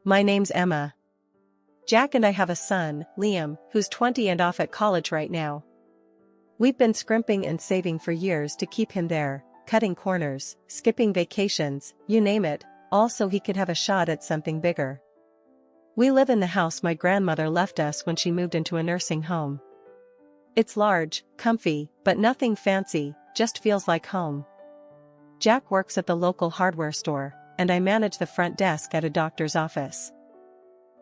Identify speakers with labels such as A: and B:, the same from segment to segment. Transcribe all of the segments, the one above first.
A: My name's Emma. Jack and I have a son, Liam, who's 20 and off at college right now. We've been scrimping and saving for years to keep him there, cutting corners, skipping vacations, you name it, all so he could have a shot at something bigger. We live in the house my grandmother left us when she moved into a nursing home. It's large, comfy, but nothing fancy, just feels like home. Jack works at the local hardware store, and I manage the front desk at a doctor's office.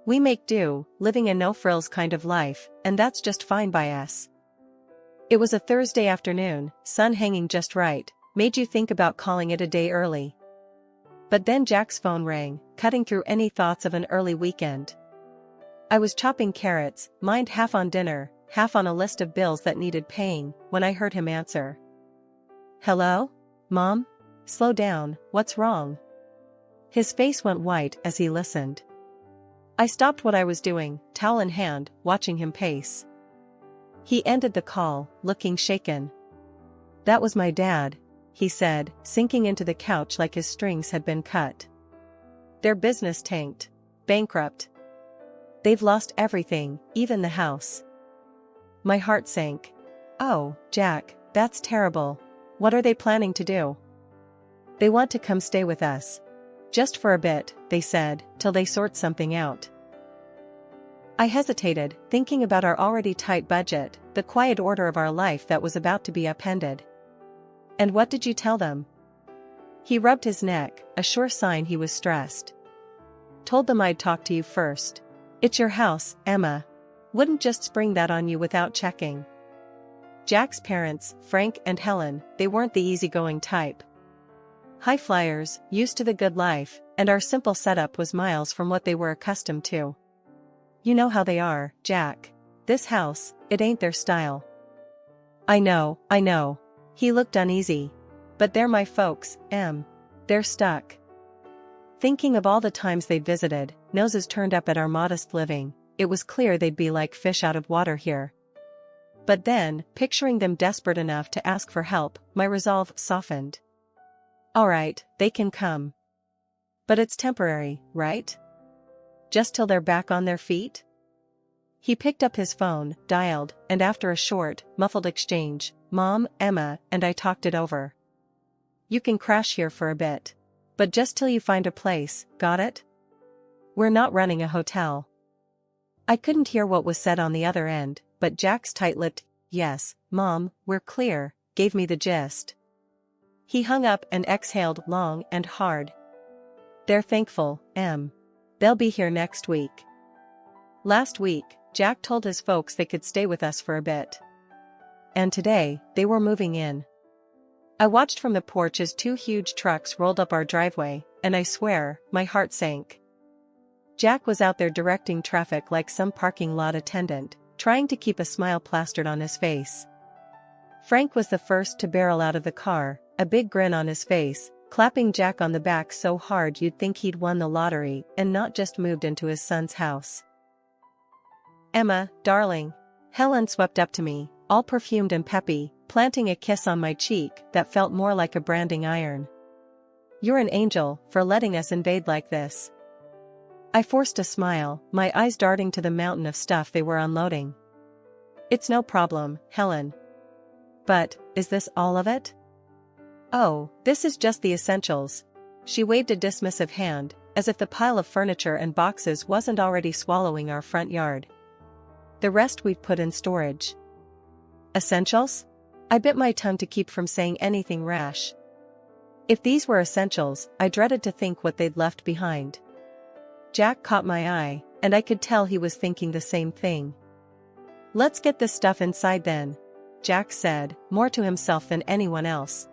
A: We make do, living a no-frills kind of life, and that's just fine by us. It was a Thursday afternoon, sun hanging just right, made you think about calling it a day early. But then Jack's phone rang, cutting through any thoughts of an early weekend. I was chopping carrots, mind half on dinner, half on a list of bills that needed paying, when I heard him answer. Hello? Mom? Slow down, what's wrong? His face went white as he listened. I stopped what I was doing, towel in hand, watching him pace. He ended the call, looking shaken. That was my dad, he said, sinking into the couch like his strings had been cut. Their business tanked. Bankrupt. They've lost everything, even the house. My heart sank. Oh, Jack, that's terrible. What are they planning to do? They want to come stay with us. Just for a bit, they said, till they sort something out. I hesitated, thinking about our already tight budget, the quiet order of our life that was about to be upended. And what did you tell them? He rubbed his neck, a sure sign he was stressed. Told them I'd talk to you first. It's your house, Emma. Wouldn't just spring that on you without checking. Jack's parents, Frank and Helen, they weren't the easygoing type. High flyers, used to the good life, and our simple setup was miles from what they were accustomed to. You know how they are, Jack. This house, it ain't their style. I know. He looked uneasy. But they're my folks, Em. They're stuck. Thinking of all the times they'd visited, noses turned up at our modest living, it was clear they'd be like fish out of water here. But then, picturing them desperate enough to ask for help, my resolve softened. All right, they can come. But it's temporary, right? Just till they're back on their feet? He picked up his phone, dialed, and after a short, muffled exchange, Mom, Emma, and I talked it over. You can crash here for a bit. But just till you find a place, got it? We're not running a hotel. I couldn't hear what was said on the other end, but Jack's tight-lipped, yes, Mom, we're clear, gave me the gist. He hung up and exhaled long and hard. They're thankful, Em. They'll be here next week. Last week, Jack told his folks they could stay with us for a bit. And today, they were moving in. I watched from the porch as two huge trucks rolled up our driveway, and I swear, my heart sank. Jack was out there directing traffic like some parking lot attendant, trying to keep a smile plastered on his face. Frank was the first to barrel out of the car, a big grin on his face, clapping Jack on the back so hard you'd think he'd won the lottery and not just moved into his son's house. Emma, darling. Helen swept up to me, all perfumed and peppy, planting a kiss on my cheek that felt more like a branding iron. You're an angel for letting us invade like this. I forced a smile, my eyes darting to the mountain of stuff they were unloading. It's no problem, Helen. But, is this all of it? Oh, this is just the essentials. She waved a dismissive hand, as if the pile of furniture and boxes wasn't already swallowing our front yard. The rest we've put in storage. Essentials? I bit my tongue to keep from saying anything rash. If these were essentials, I dreaded to think what they'd left behind. Jack caught my eye, and I could tell he was thinking the same thing. Let's get this stuff inside then, Jack said, more to himself than anyone else.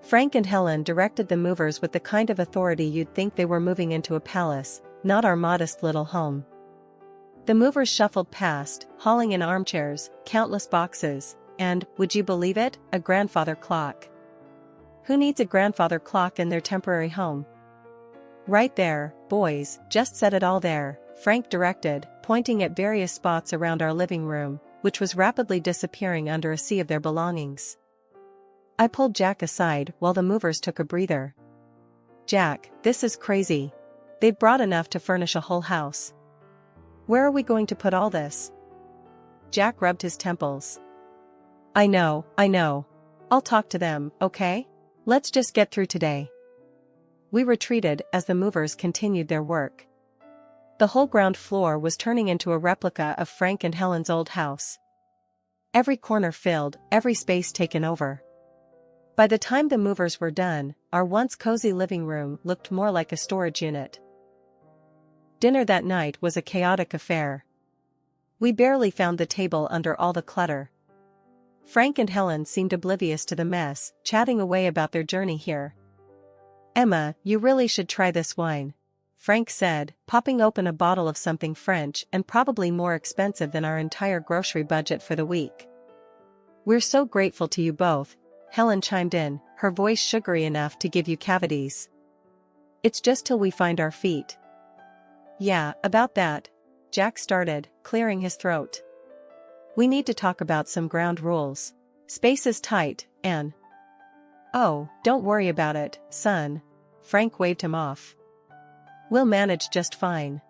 A: Frank and Helen directed the movers with the kind of authority you'd think they were moving into a palace, not our modest little home. The movers shuffled past, hauling in armchairs, countless boxes, and, would you believe it, a grandfather clock. Who needs a grandfather clock in their temporary home? Right there, boys, just set it all there, Frank directed, pointing at various spots around our living room, which was rapidly disappearing under a sea of their belongings. I pulled Jack aside while the movers took a breather. Jack, this is crazy. They'd brought enough to furnish a whole house. Where are we going to put all this? Jack rubbed his temples. I know. I'll talk to them, okay? Let's just get through today. We retreated as the movers continued their work. The whole ground floor was turning into a replica of Frank and Helen's old house. Every corner filled, every space taken over. By the time the movers were done, our once cozy living room looked more like a storage unit. Dinner that night was a chaotic affair. We barely found the table under all the clutter. Frank and Helen seemed oblivious to the mess, chatting away about their journey here. Emma, you really should try this wine, Frank said, popping open a bottle of something French and probably more expensive than our entire grocery budget for the week. We're so grateful to you both, Helen chimed in, her voice sugary enough to give you cavities. It's just till we find our feet. Yeah, about that, Jack started, clearing his throat. We need to talk about some ground rules. Space is tight, and... Oh, don't worry about it, son. Frank waved him off. We'll manage just fine.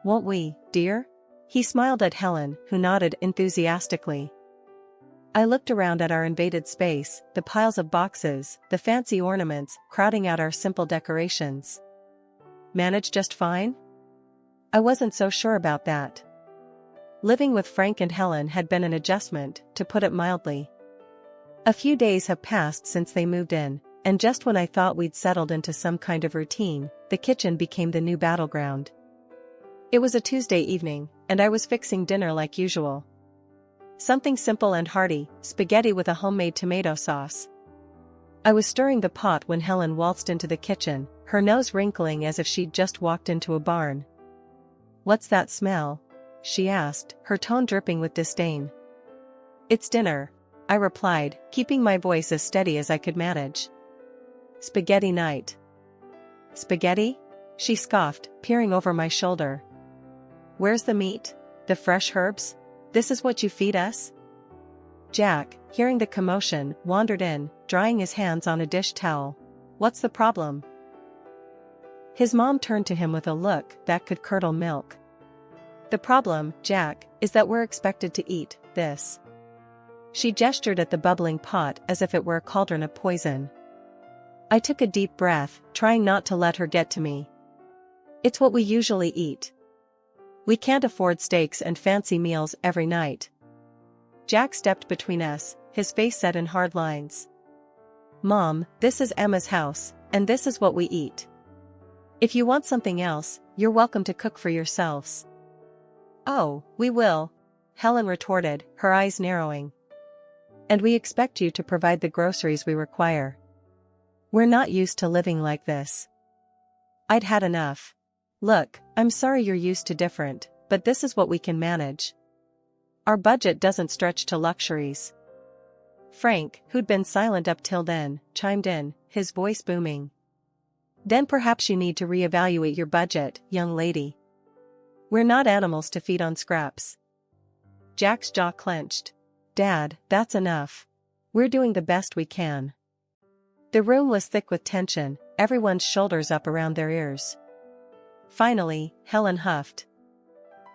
A: Won't we, dear? He smiled at Helen, who nodded enthusiastically. I looked around at our invaded space, the piles of boxes, the fancy ornaments, crowding out our simple decorations. Manage just fine? I wasn't so sure about that. Living with Frank and Helen had been an adjustment, to put it mildly. A few days have passed since they moved in, and just when I thought we'd settled into some kind of routine, the kitchen became the new battleground. It was a Tuesday evening, and I was fixing dinner like usual. Something simple and hearty, spaghetti with a homemade tomato sauce. I was stirring the pot when Helen waltzed into the kitchen, her nose wrinkling as if she'd just walked into a barn. What's that smell? She asked, her tone dripping with disdain. It's dinner, I replied, keeping my voice as steady as I could manage. Spaghetti night. Spaghetti? She scoffed, peering over my shoulder. Where's the meat? The fresh herbs? This is what you feed us? Jack, hearing the commotion, wandered in, drying his hands on a dish towel. What's the problem? His mom turned to him with a look that could curdle milk. The problem, Jack, is that we're expected to eat this. She gestured at the bubbling pot as if it were a cauldron of poison. I took a deep breath, trying not to let her get to me. It's what we usually eat. We can't afford steaks and fancy meals every night. Jack stepped between us, his face set in hard lines. Mom, this is Emma's house, and this is what we eat. If you want something else, you're welcome to cook for yourselves. Oh, we will, Helen retorted, her eyes narrowing. And we expect you to provide the groceries we require. We're not used to living like this. I'd had enough. Look, I'm sorry you're used to different, but this is what we can manage. Our budget doesn't stretch to luxuries. Frank, who'd been silent up till then, chimed in, his voice booming. Then perhaps you need to reevaluate your budget, young lady. We're not animals to feed on scraps. Jack's jaw clenched. Dad, that's enough. We're doing the best we can. The room was thick with tension, everyone's shoulders up around their ears. Finally, Helen huffed.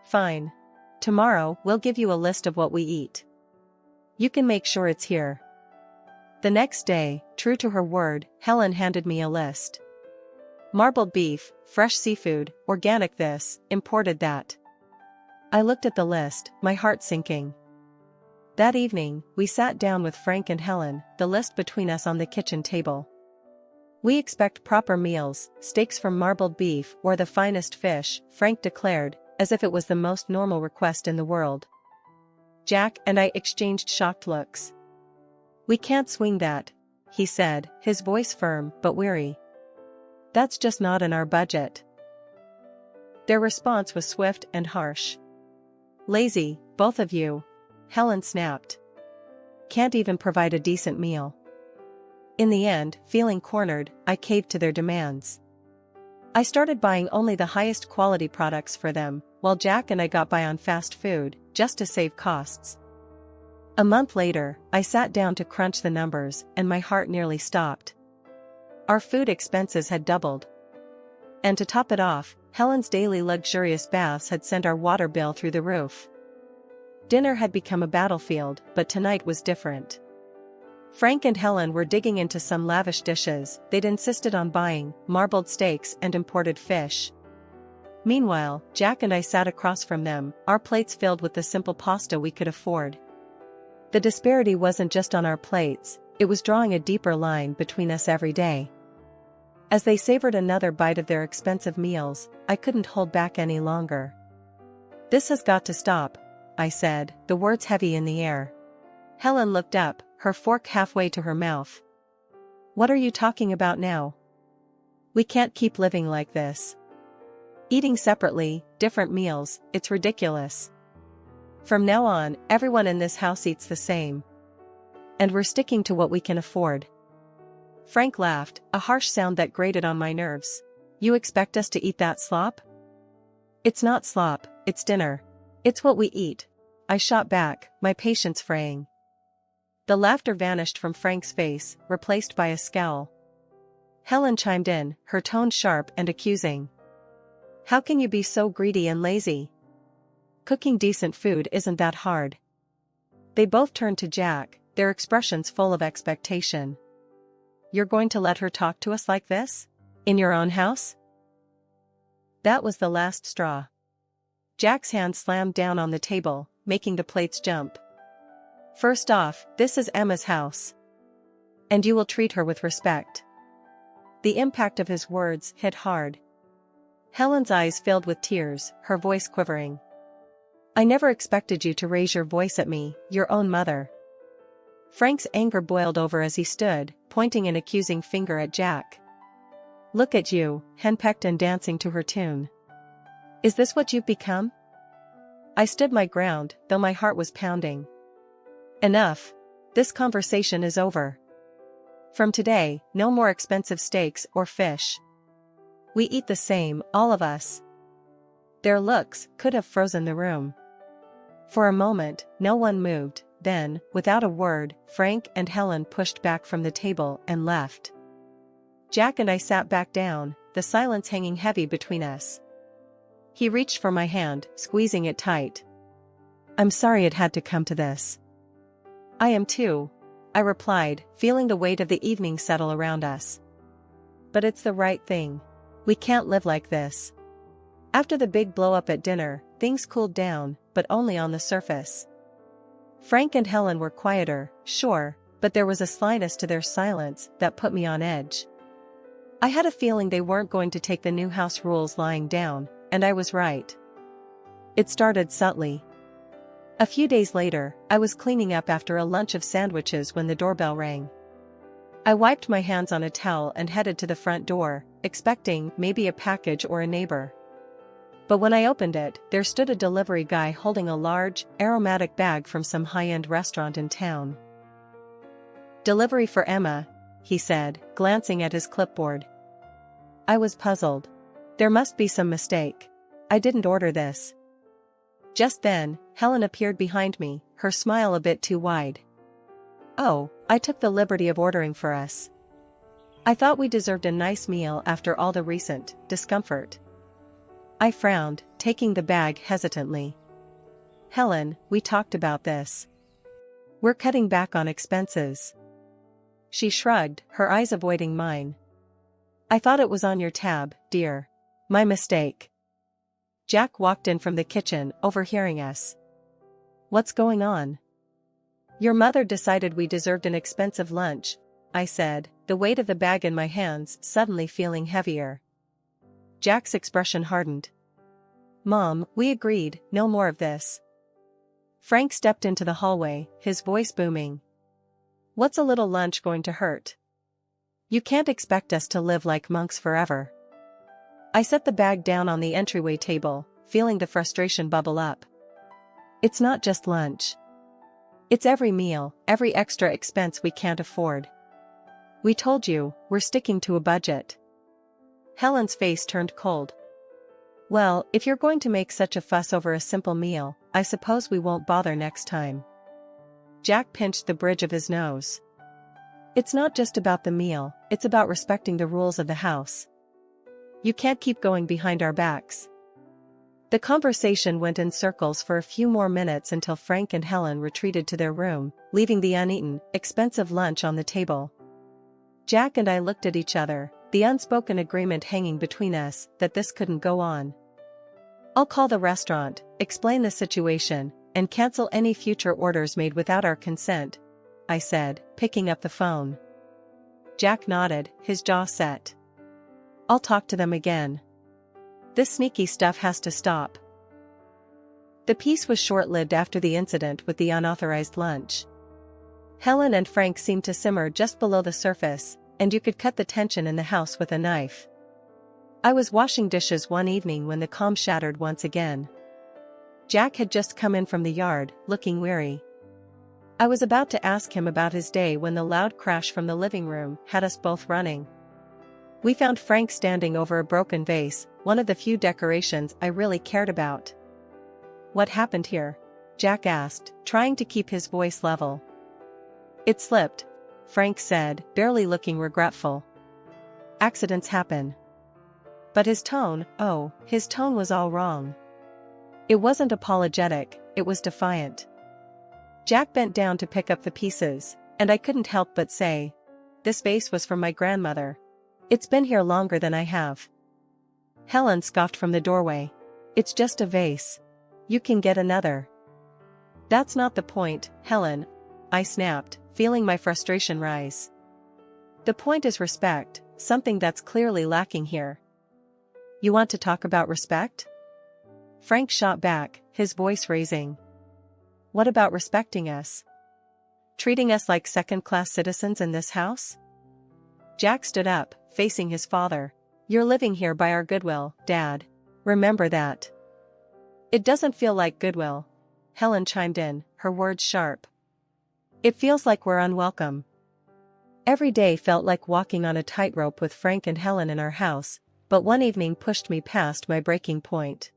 A: Fine. Tomorrow, we'll give you a list of what we eat. You can make sure it's here. The next day, true to her word, Helen handed me a list. Marbled beef, fresh seafood, organic this, imported that. I looked at the list, my heart sinking. That evening, we sat down with Frank and Helen, the list between us on the kitchen table. We expect proper meals, steaks from marbled beef or the finest fish, Frank declared, as if it was the most normal request in the world. Jack and I exchanged shocked looks. We can't swing that, he said, his voice firm but weary. That's just not in our budget. Their response was swift and harsh. Lazy, both of you, Helen snapped. Can't even provide a decent meal. In the end, feeling cornered, I caved to their demands. I started buying only the highest quality products for them, while Jack and I got by on fast food, just to save costs. A month later, I sat down to crunch the numbers, and my heart nearly stopped. Our food expenses had doubled. And to top it off, Helen's daily luxurious baths had sent our water bill through the roof. Dinner had become a battlefield, but tonight was different. Frank and Helen were digging into some lavish dishes they'd insisted on buying, marbled steaks and imported fish. Meanwhile, Jack and I sat across from them, our plates filled with the simple pasta we could afford. The disparity wasn't just on our plates, it was drawing a deeper line between us every day. As they savored another bite of their expensive meals, I couldn't hold back any longer. "This has got to stop," I said, the words heavy in the air. Helen looked up, her fork halfway to her mouth. "What are you talking about now? We can't keep living like this. Eating separately, different meals, it's ridiculous. From now on, everyone in this house eats the same. And we're sticking to what we can afford." Frank laughed, a harsh sound that grated on my nerves. "You expect us to eat that slop?" "It's not slop, it's dinner. It's what we eat," I shot back, my patience fraying. The laughter vanished from Frank's face, replaced by a scowl. Helen chimed in, her tone sharp and accusing. "How can you be so greedy and lazy? Cooking decent food isn't that hard." They both turned to Jack, their expressions full of expectation. "You're going to let her talk to us like this? In your own house?" That was the last straw. Jack's hand slammed down on the table, making the plates jump. "First off, this is Emma's house. And you will treat her with respect." The impact of his words hit hard. Helen's eyes filled with tears, her voice quivering. "I never expected you to raise your voice at me, your own mother." Frank's anger boiled over as he stood, pointing an accusing finger at Jack. "Look at you, henpecked and dancing to her tune. Is this what you've become?" I stood my ground, though my heart was pounding. "Enough. This conversation is over. From today, no more expensive steaks or fish. We eat the same, all of us." Their looks could have frozen the room. For a moment, no one moved, then, without a word, Frank and Helen pushed back from the table and left. Jack and I sat back down, the silence hanging heavy between us. He reached for my hand, squeezing it tight. "I'm sorry it had to come to this." "I am too," I replied, feeling the weight of the evening settle around us. "But it's the right thing. We can't live like this." After the big blow-up at dinner, things cooled down, but only on the surface. Frank and Helen were quieter, sure, but there was a slyness to their silence that put me on edge. I had a feeling they weren't going to take the new house rules lying down, and I was right. It started subtly. A few days later, I was cleaning up after a lunch of sandwiches when the doorbell rang. I wiped my hands on a towel and headed to the front door, expecting maybe a package or a neighbor. But when I opened it, there stood a delivery guy holding a large, aromatic bag from some high-end restaurant in town. "Delivery for Emma," he said, glancing at his clipboard. I was puzzled. There must be some mistake. I didn't order this. Just then, Helen appeared behind me, her smile a bit too wide. "Oh, I took the liberty of ordering for us. I thought we deserved a nice meal after all the recent discomfort." I frowned, taking the bag hesitantly. "Helen, we talked about this. We're cutting back on expenses." She shrugged, her eyes avoiding mine. "I thought it was on your tab, dear. My mistake." Jack walked in from the kitchen, overhearing us. "What's going on?" "Your mother decided we deserved an expensive lunch," I said, the weight of the bag in my hands suddenly feeling heavier. Jack's expression hardened. "Mom, we agreed, no more of this." Frank stepped into the hallway, his voice booming. "What's a little lunch going to hurt? You can't expect us to live like monks forever." I set the bag down on the entryway table, feeling the frustration bubble up. "It's not just lunch. It's every meal, every extra expense we can't afford. We told you, we're sticking to a budget." Helen's face turned cold. "Well, if you're going to make such a fuss over a simple meal, I suppose we won't bother next time." Jack pinched the bridge of his nose. "It's not just about the meal, it's about respecting the rules of the house. You can't keep going behind our backs. The conversation went in circles for a few more minutes until Frank and Helen retreated to their room, leaving the uneaten, expensive lunch on the table. Jack and I looked at each other, the unspoken agreement hanging between us that this couldn't go on. I'll call the restaurant, explain the situation, and cancel any future orders made without our consent, I said, picking up the phone. Jack nodded, his jaw set. I'll talk to them again. This sneaky stuff has to stop. The peace was short-lived after the incident with the unauthorized lunch. Helen and Frank seemed to simmer just below the surface, and you could cut the tension in the house with a knife. I was washing dishes one evening when the calm shattered once again. Jack had just come in from the yard, looking weary. I was about to ask him about his day when the loud crash from the living room had us both running. We found Frank standing over a broken vase, one of the few decorations I really cared about. What happened here? Jack asked, trying to keep his voice level. It slipped, Frank said, barely looking regretful. Accidents happen. But his tone was all wrong. It wasn't apologetic, it was defiant. Jack bent down to pick up the pieces, and I couldn't help but say, "This vase was from my grandmother. It's been here longer than I have." Helen scoffed from the doorway. "It's just a vase. You can get another." "That's not the point, Helen," I snapped, feeling my frustration rise. "The point is respect, something that's clearly lacking here." "You want to talk about respect?" Frank shot back, his voice raising. "What about respecting us? Treating us like second-class citizens in this house?" Jack stood up, facing his father. "You're living here by our goodwill, Dad. Remember that." "It doesn't feel like goodwill," Helen chimed in, her words sharp. "It feels like we're unwelcome." Every day felt like walking on a tightrope with Frank and Helen in our house, but one evening pushed me past my breaking point.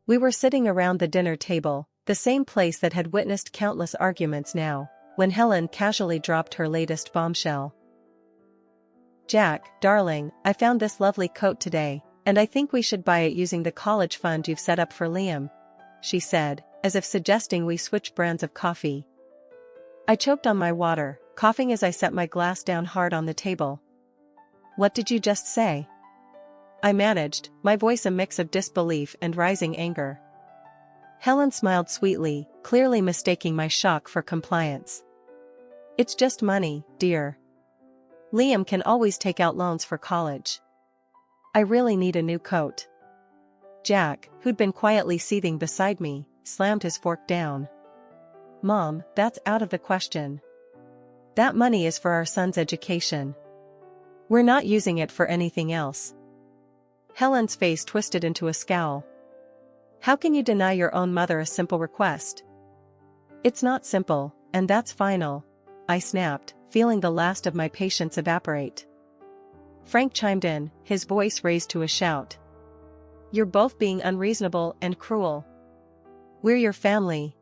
A: We were sitting around the dinner table, the same place that had witnessed countless arguments now, when Helen casually dropped her latest bombshell. "Jack, darling, I found this lovely coat today, and I think we should buy it using the college fund you've set up for Liam," she said, as if suggesting we switch brands of coffee. I choked on my water, coughing as I set my glass down hard on the table. "What did you just say?" I managed, my voice a mix of disbelief and rising anger. Helen smiled sweetly, clearly mistaking my shock for compliance. "It's just money, dear. Liam can always take out loans for college. I really need a new coat." Jack, who'd been quietly seething beside me, slammed his fork down. "Mom, that's out of the question. That money is for our son's education. We're not using it for anything else." Helen's face twisted into a scowl. "How can you deny your own mother a simple request?" "It's not simple, and that's final," I snapped, feeling the last of my patience evaporate. Frank chimed in, his voice raised to a shout. "You're both being unreasonable and cruel. We're your family."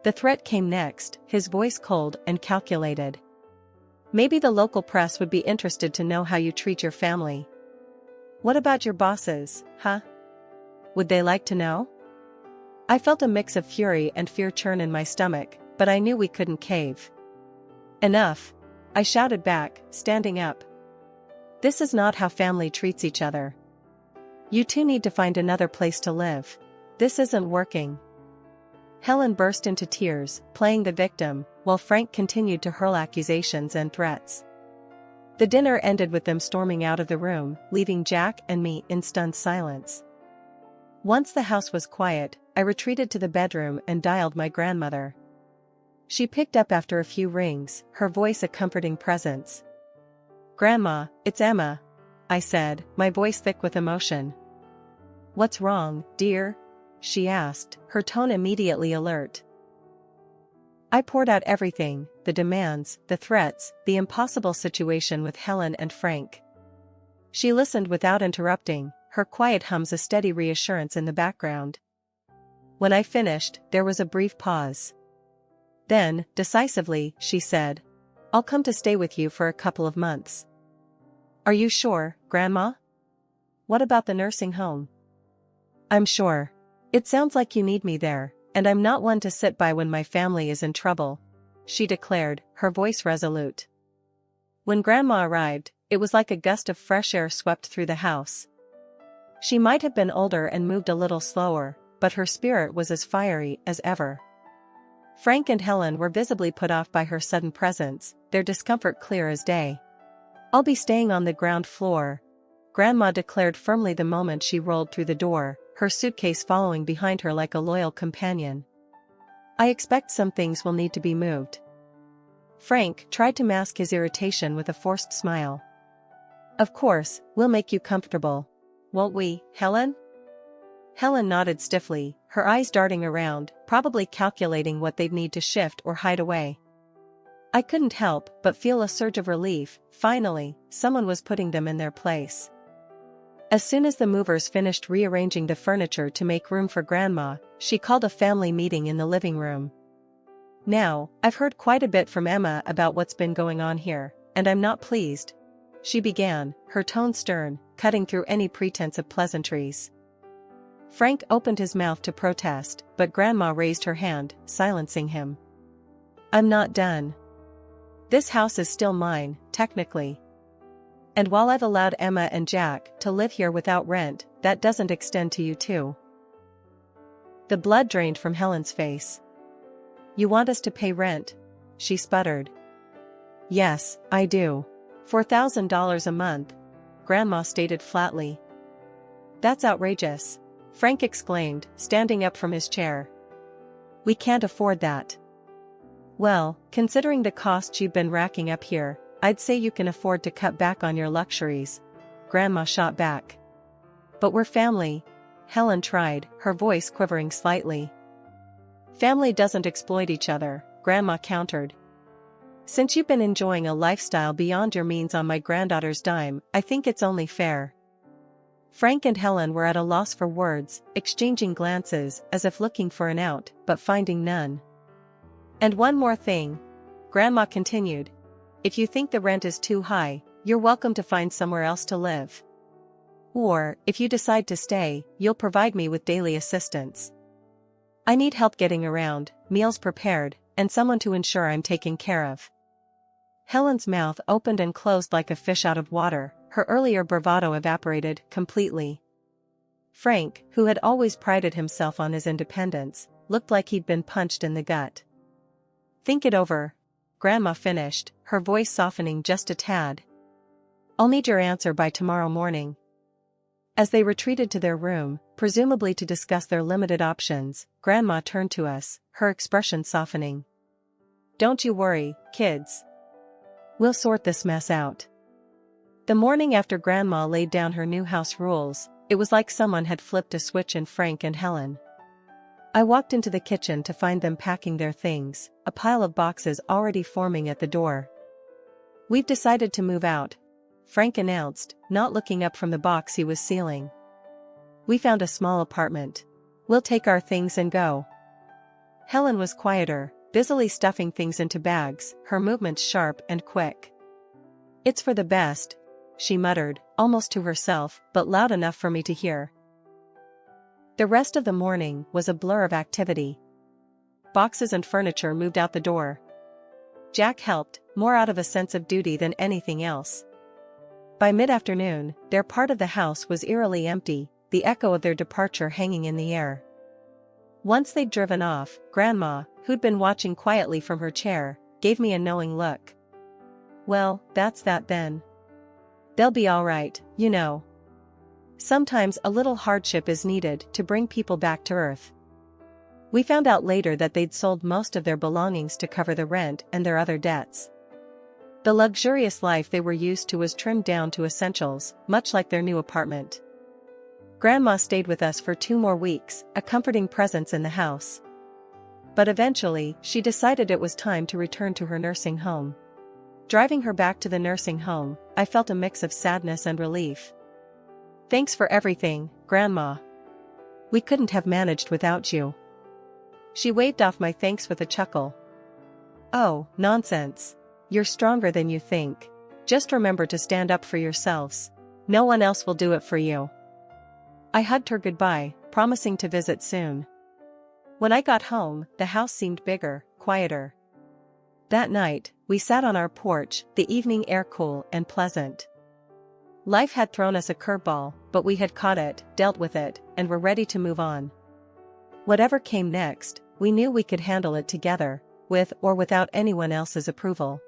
A: The threat came next, his voice cold and calculated. "Maybe the local press would be interested to know how you treat your family." "What about your bosses, huh? Would they like to know?" I felt a mix of fury and fear churn in my stomach, but I knew we couldn't cave. "Enough," I shouted back, standing up. "This is not how family treats each other. You two need to find another place to live. This isn't working." Helen burst into tears, playing the victim, while Frank continued to hurl accusations and threats. The dinner ended with them storming out of the room, leaving Jack and me in stunned silence. Once the house was quiet, I retreated to the bedroom and dialed my grandmother. She picked up after a few rings, her voice a comforting presence. "Grandma, it's Emma," I said, my voice thick with emotion. "What's wrong, dear?" she asked, her tone immediately alert. I poured out everything, the demands, the threats, the impossible situation with Helen and Frank. She listened without interrupting, her quiet hums a steady reassurance in the background. When I finished, there was a brief pause. Then, decisively, she said, "I'll come to stay with you for a couple of months." "Are you sure, Grandma?" what about the nursing home? I'm sure. It sounds like you need me there, and I'm not one to sit by when my family is in trouble, she declared, her voice resolute. When Grandma arrived, it was like a gust of fresh air swept through the house. She might have been older and moved a little slower, but her spirit was as fiery as ever. Frank and Helen were visibly put off by her sudden presence, their discomfort clear as day. I'll be staying on the ground floor, Grandma declared firmly the moment she rolled through the door, her suitcase following behind her like a loyal companion. I expect some things will need to be moved. Frank tried to mask his irritation with a forced smile. Of course, we'll make you comfortable. Won't we, Helen? Helen nodded stiffly, her eyes darting around, probably calculating what they'd need to shift or hide away. I couldn't help but feel a surge of relief. Finally, someone was putting them in their place. As soon as the movers finished rearranging the furniture to make room for Grandma, she called a family meeting in the living room. Now, I've heard quite a bit from Emma about what's been going on here, and I'm not pleased, she began, her tone stern, cutting through any pretense of pleasantries. Frank opened his mouth to protest, but Grandma raised her hand, silencing him. I'm not done. This house is still mine, technically. And while I've allowed Emma and Jack to live here without rent, that doesn't extend to you too. The blood drained from Helen's face. You want us to pay rent? She sputtered. Yes, I do. $4,000 a month, Grandma stated flatly. That's outrageous, Frank exclaimed, standing up from his chair. We can't afford that. Well, considering the costs you've been racking up here, I'd say you can afford to cut back on your luxuries, Grandma shot back. But we're family, Helen tried, her voice quivering slightly. Family doesn't exploit each other, Grandma countered. Since you've been enjoying a lifestyle beyond your means on my granddaughter's dime, I think it's only fair. Frank and Helen were at a loss for words, exchanging glances as if looking for an out, but finding none. And one more thing, Grandma continued. If you think the rent is too high, you're welcome to find somewhere else to live. Or, if you decide to stay, you'll provide me with daily assistance. I need help getting around, meals prepared, and someone to ensure I'm taken care of. Helen's mouth opened and closed like a fish out of water, her earlier bravado evaporated completely. Frank, who had always prided himself on his independence, looked like he'd been punched in the gut. Think it over, Grandma finished, her voice softening just a tad. I'll need your answer by tomorrow morning. As they retreated to their room, presumably to discuss their limited options, Grandma turned to us, her expression softening. Don't you worry, kids. We'll sort this mess out. The morning after Grandma laid down her new house rules, it was like someone had flipped a switch in Frank and Helen. I walked into the kitchen to find them packing their things, a pile of boxes already forming at the door. We've decided to move out, Frank announced, not looking up from the box he was sealing. We found a small apartment. We'll take our things and go. Helen was quieter, busily stuffing things into bags, her movements sharp and quick. It's for the best, she muttered, almost to herself, but loud enough for me to hear. The rest of the morning was a blur of activity. Boxes and furniture moved out the door. Jack helped, more out of a sense of duty than anything else. By mid-afternoon, their part of the house was eerily empty, the echo of their departure hanging in the air. Once they'd driven off, Grandma, who'd been watching quietly from her chair, gave me a knowing look. Well, that's that then. They'll be all right, you know. Sometimes a little hardship is needed to bring people back to earth. We found out later that they'd sold most of their belongings to cover the rent and their other debts. The luxurious life they were used to was trimmed down to essentials, much like their new apartment. Grandma stayed with us for 2 more weeks, a comforting presence in the house. But eventually, she decided it was time to return to her nursing home. Driving her back to the nursing home, I felt a mix of sadness and relief. Thanks for everything, Grandma. We couldn't have managed without you. She waved off my thanks with a chuckle. Oh, nonsense. You're stronger than you think. Just remember to stand up for yourselves. No one else will do it for you. I hugged her goodbye, promising to visit soon. When I got home, the house seemed bigger, quieter. That night, we sat on our porch, the evening air cool and pleasant. Life had thrown us a curveball, but we had caught it, dealt with it, and were ready to move on. Whatever came next, we knew we could handle it together, with or without anyone else's approval.